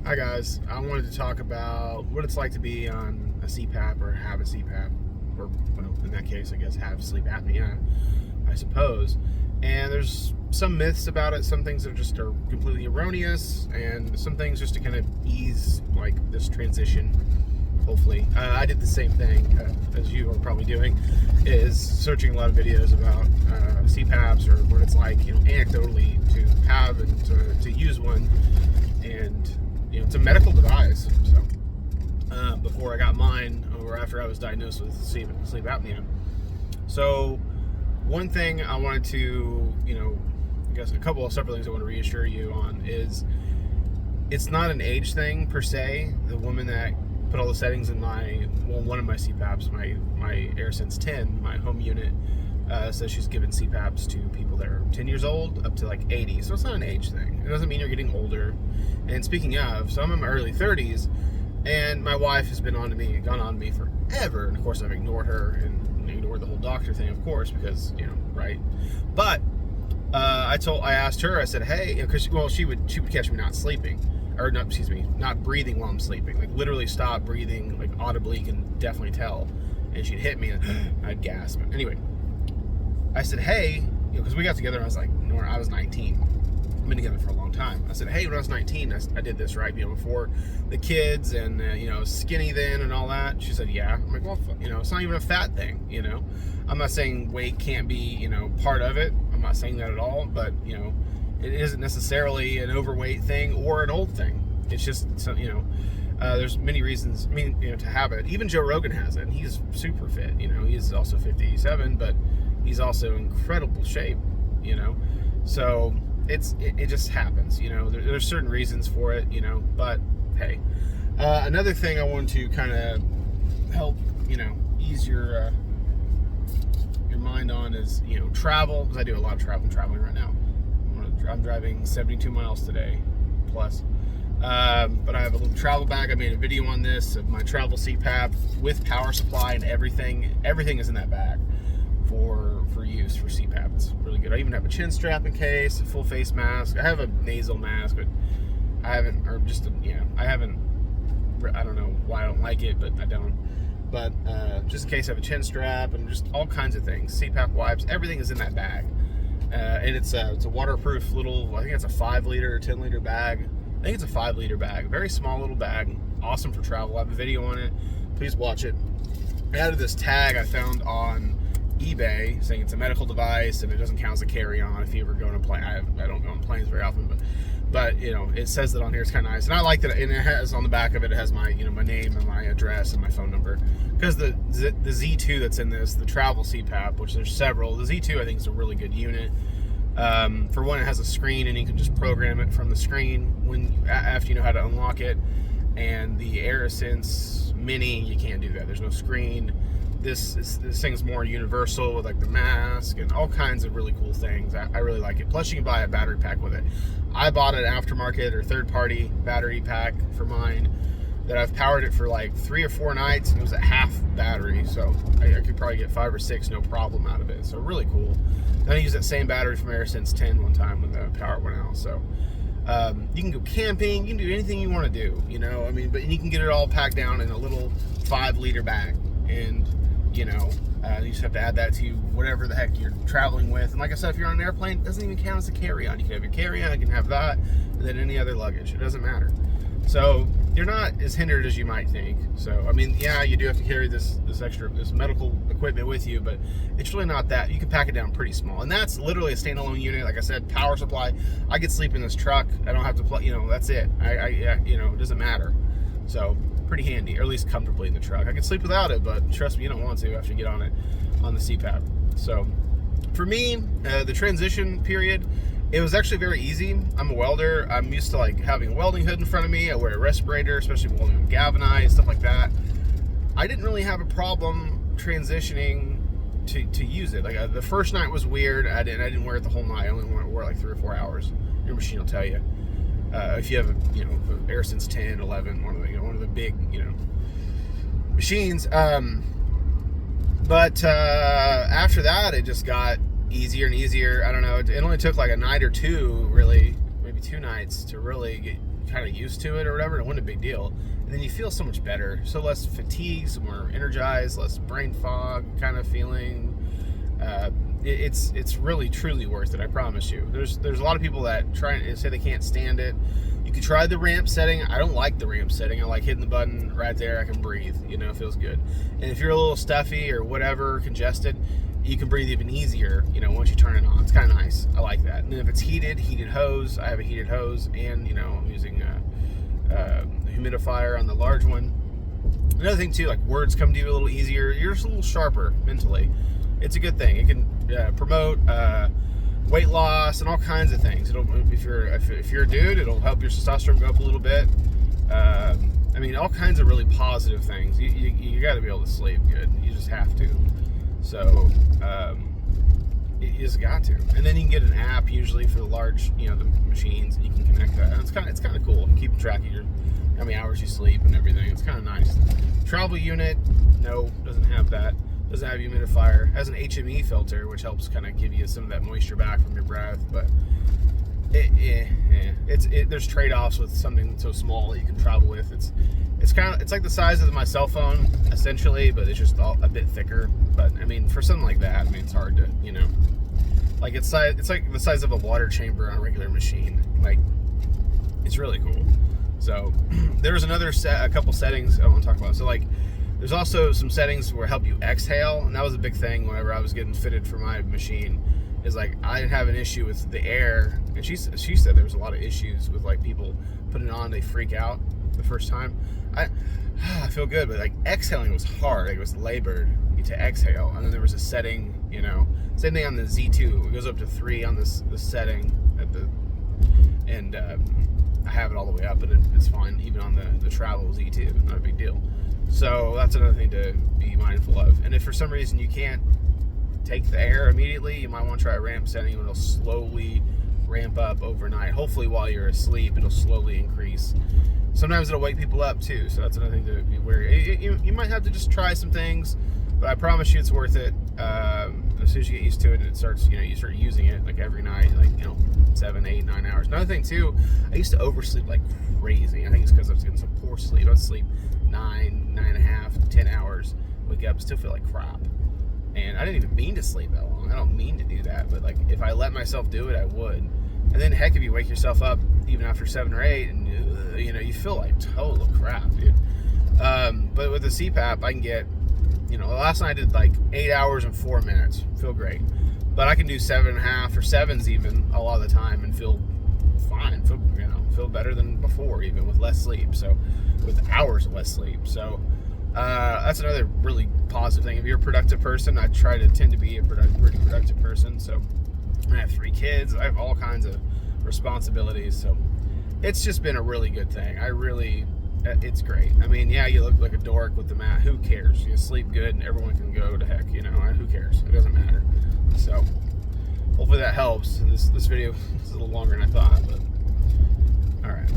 Hi guys, I wanted to talk about what it's like to be on a CPAP or have a CPAP, or well, in that case, I guess have sleep apnea, I suppose. And there's some myths about it, some things that are completely erroneous, and some things just to kind of ease like this transition. Hopefully, I did the same thing as you are probably doing, is searching a lot of videos about CPAPs or what it's like, anecdotally to have and to use one. And it's a medical device. So before I got mine, or after I was diagnosed with sleep apnea. So one thing I wanted to, I guess a couple of separate things I want to reassure you on is it's not an age thing per se. The woman that put all the settings in one of my CPAPs, my AirSense 10, my home unit, says she's given CPAPs to people that are 10 years old up to like 80. So it's not an age thing. It doesn't mean you're getting older. And speaking of, so I'm in my early 30s, and my wife has gone on to me forever. And of course I've ignored her and ignored the whole doctor thing, of course, because, right? But I asked her, I said, hey, because she would catch me not sleeping. Not breathing while I'm sleeping. Like literally stop breathing, like audibly, you can definitely tell. And she'd hit me and I'd gasp. Anyway, I said, hey, because we got together and I was 19. I've been together for a long time. I said, hey, when I was 19, I did this, right? Before the kids and, skinny then and all that. She said, yeah. I'm like, well, it's not even a fat thing, I'm not saying weight can't be, part of it. I'm not saying that at all, but, it isn't necessarily an overweight thing or an old thing. It's just, there's many reasons, to have it. Even Joe Rogan has it, and he's super fit. He's also 57, but he's also in incredible shape. So it just happens. There's certain reasons for it. But hey, another thing I want to kind of help ease your mind on is travel, because I do a lot of traveling right now. I'm driving 72 miles today, plus. But I have a little travel bag. I made a video on this of my travel CPAP with power supply and everything. Everything is in that bag for use for CPAP. It's really good. I even have a chin strap in case, a full face mask. I have a nasal mask, but I don't know why I don't like it, but I don't. But just in case I have a chin strap and just all kinds of things, CPAP wipes, everything is in that bag. And it's a waterproof little, I think it's a 5-liter or 10-liter bag. I think it's a 5-liter bag. Very small little bag. Awesome for travel. I have a video on it. Please watch it. I added this tag I found on eBay saying it's a medical device and it doesn't count as a carry-on if you ever go on a plane. I don't go on planes very often, but it says that on here. It's kind of nice. And I like that. And it has on the back of it, it has my my name and my address and my phone number. Because the Z2 that's in this, the travel CPAP, which there's several, the Z2 I think is a really good unit. For one, it has a screen and you can just program it from the screen after you know how to unlock it. And the AirSense Mini, you can't do that. There's no screen. This thing's more universal with like the mask and all kinds of really cool things. I really like it. Plus you can buy a battery pack with it. I bought an aftermarket or third-party battery pack for mine that I've powered it for like 3 or 4 nights, and it was at half battery, so I could probably get 5 or 6 no problem out of it. So really cool. Then I used that same battery from AirSense 10 one time when the power went out. So you can go camping, you can do anything you want to do, but you can get it all packed down in a little 5-liter bag, and you just have to add that to whatever the heck you're traveling with. And like I said, if you're on an airplane, it doesn't even count as a carry-on. You can have your carry-on, you can have that, and then any other luggage. It doesn't matter. So you're not as hindered as you might think. So yeah, you do have to carry this medical equipment with you, but it's really not that. You can pack it down pretty small, and that's literally a standalone unit. Like I said, power supply. I could sleep in this truck. I don't have to plug. That's it. It doesn't matter. So pretty handy, or at least comfortably in the truck. I can sleep without it, but trust me, you don't want to after you get on the CPAP. So for me, the transition period, it was actually very easy. I'm a welder. I'm used to like having a welding hood in front of me. I wear a respirator, especially welding on galvanized, stuff like that. I didn't really have a problem transitioning to use it. Like the first night was weird. I didn't wear it the whole night. I only wore it like 3 or 4 hours. Your machine will tell you. If you have a AirSense 10, 11, one of the big machines. But after that, it just got easier and easier. I don't know. It only took like a night or two, really, maybe 2 nights to really kind of used to it or whatever, it wasn't a big deal. And then you feel so much better, so less fatigue, so more energized, less brain fog kind of feeling. It's really truly worth it, I promise you. There's a lot of people that try and say they can't stand it. You can try the ramp setting. I don't like the ramp setting. I like hitting the button right there. I can breathe, it feels good. And if you're a little stuffy or whatever, congested, you can breathe even easier, once you turn it on. It's kind of nice. I like that. And then if it's heated hose. I have a heated hose, and I'm using a humidifier on the large one. Another thing too, like words come to you a little easier. You're just a little sharper mentally. It's a good thing. It can promote weight loss and all kinds of things. If you're a dude, it'll help your testosterone go up a little bit. All kinds of really positive things. You got to be able to sleep good. You just have to. So you just got to. And then you can get an app usually for the large, the machines, and you can connect that. And it's kind of cool. Keep track of how many hours you sleep and everything. It's kind of nice. Travel unit, no, doesn't have that. Doesn't have humidifier. Has an HME filter, which helps kind of give you some of that moisture back from your breath. But there's trade-offs with something so small that you can travel with. It's like the size of my cell phone essentially, but it's just a bit thicker. But for something like that, it's hard to like it's like the size of a water chamber on a regular machine. Like, it's really cool. So there's a couple settings I want to talk about. So like, there's also some settings where help you exhale, and that was a big thing whenever I was getting fitted for my machine. Is like, I didn't have an issue with the air, and she said there was a lot of issues with like people putting it on, they freak out the first time. I feel good, but like exhaling was hard. Like, it was labored to exhale, and then there was a setting, same thing on the Z2. It goes up to 3 on this setting and I have it all the way up, but it's fine even on the travel Z2. Not a big deal. So that's another thing to be mindful of. And if for some reason you can't take the air immediately, you might want to try a ramp setting. It'll slowly ramp up overnight. Hopefully while you're asleep, it'll slowly increase. Sometimes it'll wake people up too, so that's another thing to be wary. You might have to just try some things, but I promise you it's worth it. As soon as you get used to it, and it starts, you start using it like every night, like 7, 8, 9 hours. Another thing too, I used to oversleep like crazy. I think it's because I was getting some poor sleep. I'd sleep 9.5, 10 hours, wake up, still feel like crap. And I didn't even mean to sleep that long. I don't mean to do that, but like, if I let myself do it, I would. And then heck, if you wake yourself up even after 7 or 8, and you feel like total crap, dude. But with the CPAP, I can get, last night I did like 8 hours and 4 minutes. Feel great. But I can do 7.5 or 7s even a lot of the time and feel fine. Feel better than before, even with less sleep. So with hours less sleep. So that's another really positive thing. If you're a productive person, I try to tend to be a pretty productive person. So I have 3 kids. I have all kinds of responsibilities. So it's just been a really good thing. It's great. Yeah, you look like a dork with the mat. Who cares? You sleep good and everyone can go to heck, who cares? It doesn't matter. So hopefully that helps. This video is a little longer than I thought, but all right.